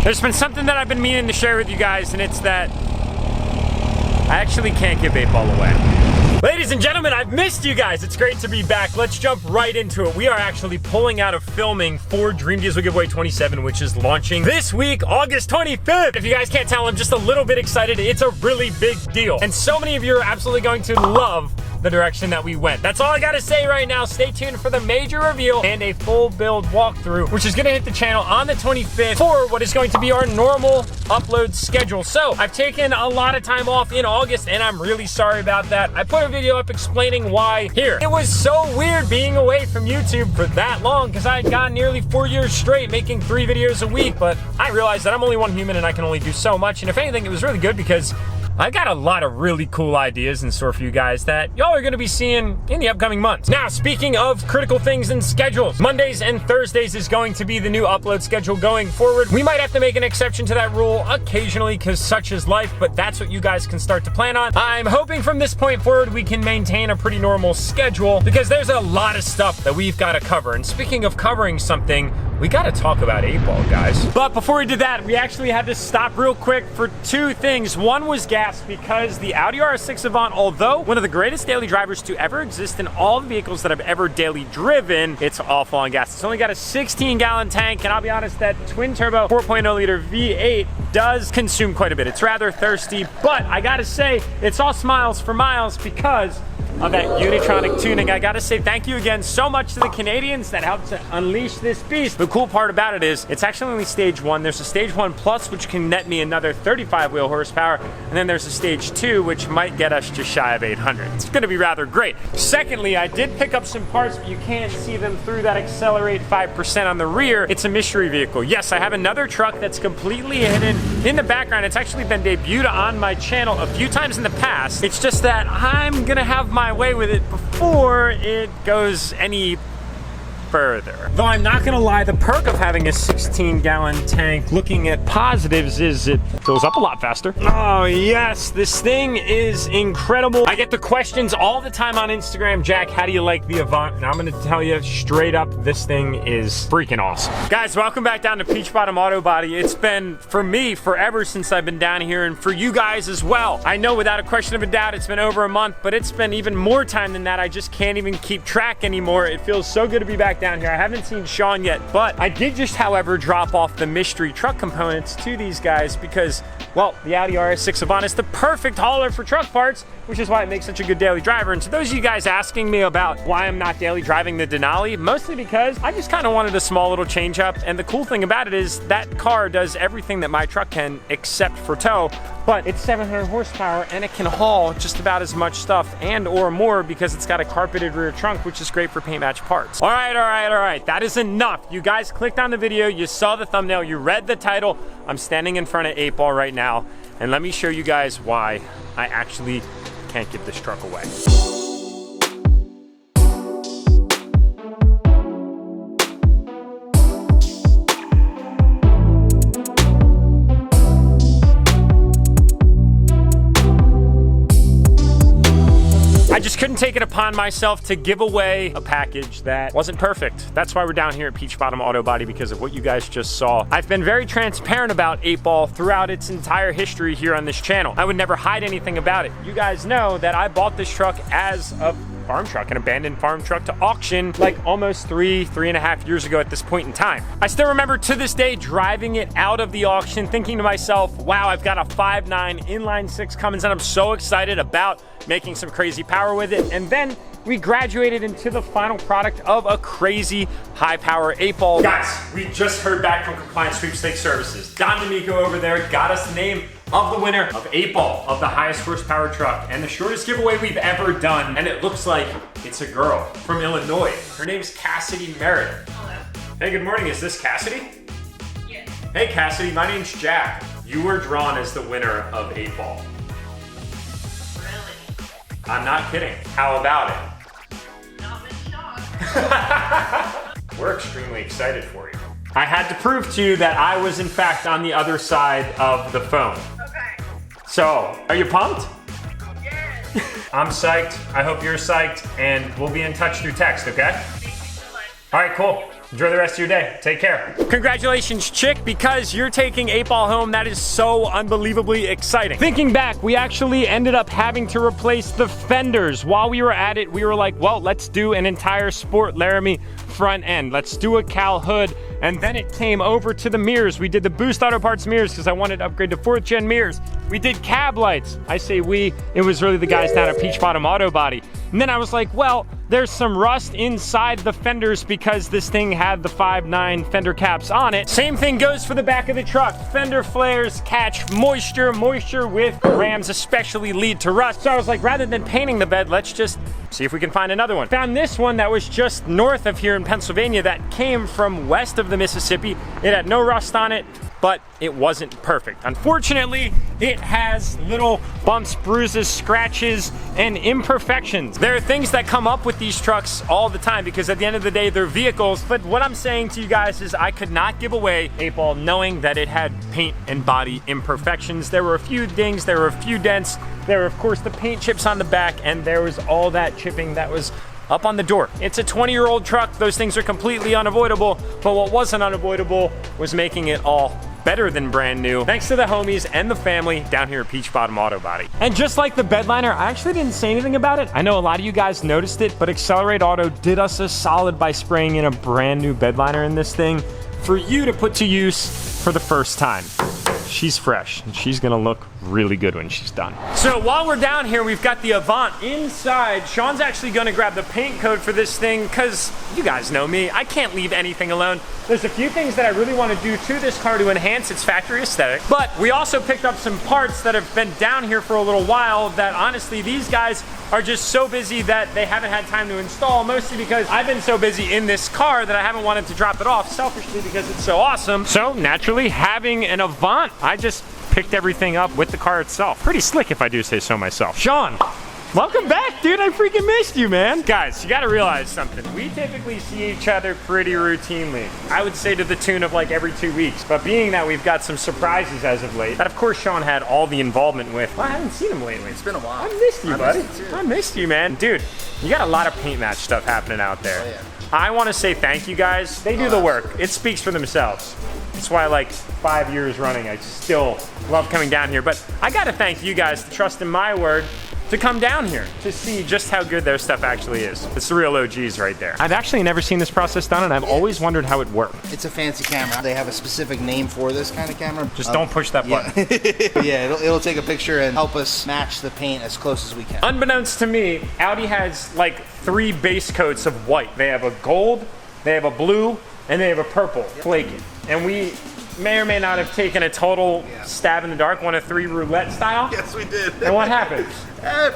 There's been something that I've been meaning to share with you guys, and it's that I actually can't give 8-Ball away. Ladies and gentlemen, I've missed you guys. It's great to be back. Let's jump right into it. We are actually pulling out of filming for Dream Diesel Giveaway 27, which is launching this week, August 25th. If you guys can't tell, I'm just a little bit excited. It's a really big deal. And so many of you are absolutely going to love the direction that we went. That's all I gotta say right now. Stay tuned for the major reveal and a full build walkthrough, which is gonna hit the channel on the 25th for what is going to be our normal upload schedule. So I've taken a lot of time off in August and I'm really sorry about that. I put a video up explaining why here. It was so weird being away from YouTube for that long because I had gone nearly 4 years straight making 3 videos a week, but I realized that I'm only one human and I can only do so much. And if anything, it was really good because I got a lot of really cool ideas in store for you guys that y'all are gonna be seeing in the upcoming months. Now, speaking of critical things and schedules, Mondays and Thursdays is going to be the new upload schedule going forward. We might have to make an exception to that rule occasionally because such is life, but that's what you guys can start to plan on. I'm hoping from this point forward we can maintain a pretty normal schedule because there's a lot of stuff that we've got to cover. And speaking of covering something, we gotta talk about 8-Ball, guys. But before we did that, we actually had to stop real quick for 2 things. One was gas because the Audi RS6 Avant, although one of the greatest daily drivers to ever exist in all the vehicles that I've ever daily driven, it's awful on gas. It's only got a 16-gallon tank, and I'll be honest, that twin-turbo 4.0 liter V8 does consume quite a bit. It's rather thirsty, but I gotta say, it's all smiles for miles because of that Unitronic tuning. I gotta say thank you again so much to the Canadians that helped to unleash this beast. The cool part about it is it's actually only stage 1. There's a stage 1 plus, which can net me another 35 wheel horsepower, and then there's a stage 2, which might get us just shy of 800. It's gonna be rather great. Secondly, I did pick up some parts, but you can't see them through that Accelerate 5% on the rear. It's a mystery vehicle. Yes, I have another truck that's completely hidden in the background. It's actually been debuted on my channel a few times in the past. It's just that I'm gonna have my way with it before it goes any further. Though I'm not gonna lie, the perk of having a 16-gallon tank, looking at positives, is it fills up a lot faster. Oh yes, this thing is incredible. I get the questions all the time on Instagram, Jack, how do you like the Avant? And I'm gonna tell you straight up, this thing is freaking awesome. Guys, welcome back down to Peach Bottom Auto Body. It's been, for me, forever since I've been down here, and for you guys as well. I know without a question of a doubt, it's been over a month, but it's been even more time than that. I just can't even keep track anymore. It feels so good to be back down here. I haven't seen Sean yet, but I did just, however, drop off the mystery truck components to these guys because, well, the Audi RS6 Avant is the perfect hauler for truck parts, which is why it makes such a good daily driver. And to those of you guys asking me about why I'm not daily driving the Denali, mostly because I just kind of wanted a small little change up. And the cool thing about it is that car does everything that my truck can except for tow, but it's 700 horsepower and it can haul just about as much stuff and or more because it's got a carpeted rear trunk, which is great for paint match parts. All right. That is enough. You guys clicked on the video, you saw the thumbnail, you read the title. I'm standing in front of 8-Ball right now, and let me show you guys why I actually can't give this truck away. I just couldn't take it upon myself to give away a package that wasn't perfect. That's why we're down here at Peach Bottom Auto Body, because of what you guys just saw. I've been very transparent about 8-Ball throughout its entire history here on this channel. I would never hide anything about it. You guys know that I bought this truck as a farm truck, an abandoned farm truck, to auction like almost 3.5 years ago at this point in time. I still remember to this day driving it out of the auction thinking to myself, wow, I've got a 5.9 inline 6 Cummins and I'm so excited about making some crazy power with it. And then we graduated into the final product of a crazy high power 8-Ball. Guys, we just heard back from Compliance Sweepstakes Services. Don D'Amico over there got us the name of the winner of 8-Ball, of the highest horsepower truck and the shortest giveaway we've ever done. And it looks like it's a girl from Illinois. Her name's Kassady Merritt. Hello. Hey, good morning. Is this Kassady? Yes. Hey, Kassady, my name's Jack. You were drawn as the winner of 8-Ball. Really? I'm not kidding. How about it? Not much shock. We're extremely excited for you. I had to prove to you that I was in fact on the other side of the phone. Okay. So, are you pumped? Yes. I'm psyched. I hope you're psyched, and we'll be in touch through text, okay? Thank you so much. All right, cool. Enjoy the rest of your day. Take care. Congratulations, chick, because you're taking 8-Ball home. That is so unbelievably exciting. Thinking back, we actually ended up having to replace the fenders. While we were at it, we were like, well, let's do an entire Sport Laramie front end. Let's do a Cal hood. And then it came over to the mirrors. We did the Boost Auto Parts mirrors because I wanted to upgrade to 4th gen mirrors. We did cab lights. I say we, it was really the guys down at Peach Bottom Auto Body. And then I was like, well, there's some rust inside the fenders because this thing had the 5.9 fender caps on it. Same thing goes for the back of the truck. Fender flares catch moisture. Moisture with rams especially lead to rust. So I was like, rather than painting the bed, let's just see if we can find another one. Found this one that was just north of here in Pennsylvania that came from west of the Mississippi. It had no rust on it, but it wasn't perfect. Unfortunately, it has little bumps, bruises, scratches, and imperfections. There are things that come up with these trucks all the time because at the end of the day, they're vehicles. But what I'm saying to you guys is I could not give away 8-Ball knowing that it had paint and body imperfections. There were a few dings, there were a few dents. There were, of course, the paint chips on the back, and there was all that chipping that was up on the door. It's a 20-year-old truck. Those things are completely unavoidable, but what wasn't unavoidable was making it all better than brand new, thanks to the homies and the family down here at Peach Bottom Auto Body. And just like the bed liner, I actually didn't say anything about it. I know a lot of you guys noticed it, but Accelerate Auto did us a solid by spraying in a brand new bed liner in this thing for you to put to use for the first time. She's fresh, and she's gonna look really good when she's done. So while we're down here, we've got the Avant inside. Sean's actually gonna grab the paint code for this thing, because you guys know me, I can't leave anything alone. There's a few things that I really wanna do to this car to enhance its factory aesthetic, but we also picked up some parts that have been down here for a little while that honestly, these guys are just so busy that they haven't had time to install, mostly because I've been so busy in this car that I haven't wanted to drop it off, selfishly because it's so awesome. So naturally, having an Avant, I just picked everything up with the car itself. Pretty slick if I do say so myself. Sean, welcome back, dude. I freaking missed you, man. Guys, you gotta realize something. We typically see each other pretty routinely. I would say to the tune of like every 2 weeks, but being that we've got some surprises as of late, that of course Sean had all the involvement with. Well, I haven't seen him lately. It's been a while. I missed you, buddy. Missed you too. I missed you, man. Dude, you got a lot of paint match stuff happening out there. Oh, yeah. I wanna say thank you guys. They do the work. It speaks for themselves. That's why like 5 years running, I still love coming down here. But I gotta thank you guys for trusting my word to come down here to see just how good their stuff actually is. It's the real OGs right there. I've actually never seen this process done, and I've always wondered how it worked. It's a fancy camera. They have a specific name for this kind of camera. Just don't push that button. Yeah, it'll take a picture and help us match the paint as close as we can. Unbeknownst to me, Audi has like 3 base coats of white. They have a gold, they have a blue, and they have a purple flaky. And we may or may not have taken a total stab in the dark, 1 of 3 roulette style. Yes, we did. And what happened?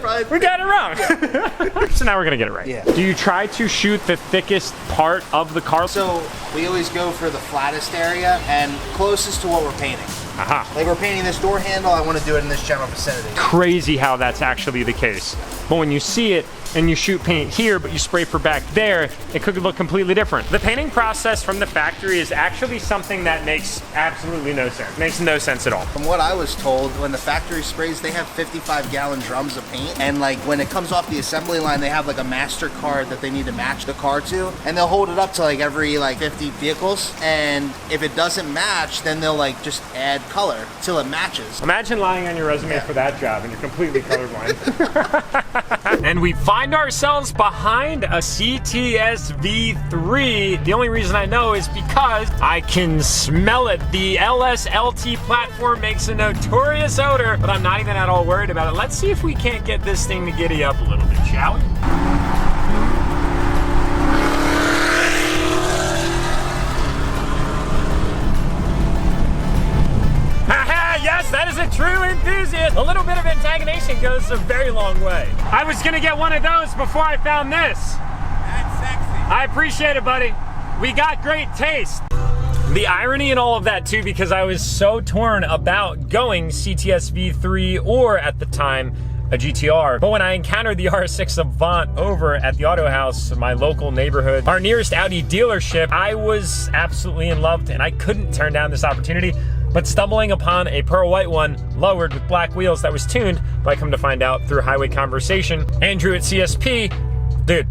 Probably. We got it wrong. So now we're gonna get it right. Yeah. Do you try to shoot the thickest part of the car? So we always go for the flattest area and closest to what we're painting. Aha. Like we're painting this door handle, I want to do it in this general vicinity. Crazy how that's actually the case. But when you see it and you shoot paint here, but you spray for back there, it could look completely different. The painting process from the factory is actually something that makes absolutely no sense. Makes no sense at all. From what I was told, when the factory sprays, they have 55-gallon drums of paint, and like when it comes off the assembly line, they have like a master card that they need to match the car to, and they'll hold it up to like every like 50 vehicles, and if it doesn't match, then they'll like just add color till it matches. Imagine lying on your resume for that job and you're completely colorblind. And we find ourselves behind a CTS V3. The only reason I know is because I can smell it. The LSLT platform makes a notorious odor, but I'm not even at all worried about it. Let's see if we can't get this thing to giddy up a little bit, shall we? Yes, that is a true enthusiast. A little bit of antagonization goes a very long way. I was gonna get one of those before I found this. That's sexy. I appreciate it, buddy. We got great taste. The irony in all of that too, because I was so torn about going CTS V3 or at the time, a GTR. But when I encountered the R6 Avant over at the Auto House, my local neighborhood, our nearest Audi dealership, I was absolutely in love and I couldn't turn down this opportunity. But stumbling upon a pearl white one lowered with black wheels that was tuned, but I come to find out through highway conversation, Andrew at CSP, dude,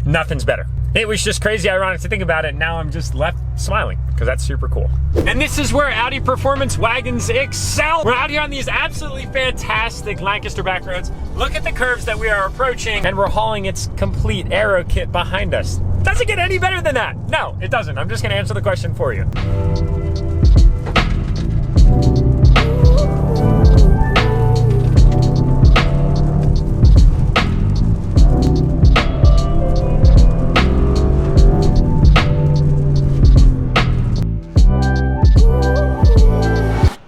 nothing's better. It was just crazy ironic to think about it. Now I'm just left smiling because that's super cool. And this is where Audi performance wagons excel. We're out here on these absolutely fantastic Lancaster back roads. Look at the curves that we are approaching, and we're hauling its complete aero kit behind us. Does it get any better than that? No, it doesn't. I'm just gonna answer the question for you.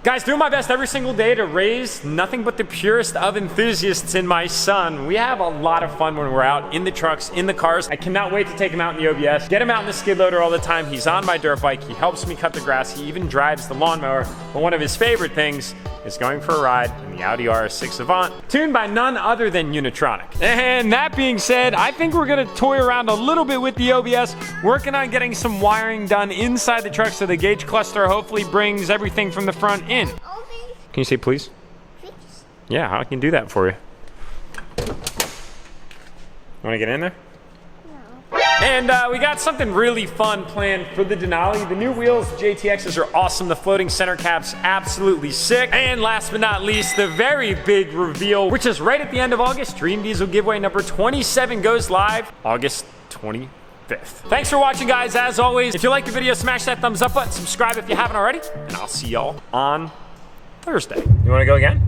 Guys, doing my best every single day to raise nothing but the purest of enthusiasts in my son. We have a lot of fun when we're out in the trucks, in the cars. I cannot wait to take him out in the OBS, get him out in the skid loader all the time. He's on my dirt bike. He helps me cut the grass. He even drives the lawnmower. But one of his favorite things is going for a ride in the Audi RS6 Avant, tuned by none other than Unitronic. And that being said, I think we're gonna toy around a little bit with the OBS, working on getting some wiring done inside the truck so the gauge cluster hopefully brings everything from the front in. Can you say please? Please. Yeah, I can do that for you. Want to get in there? No. And we got something really fun planned for the Denali. The new wheels, JTXs, are awesome. The floating center cap's absolutely sick. And last but not least, the very big reveal, which is right at the end of August. Dream Diesel giveaway number 27 goes live August 25th. Thanks for watching, guys. As always, if you like the video, smash that thumbs up button, subscribe if you haven't already, and I'll see y'all on Thursday. You want to go again?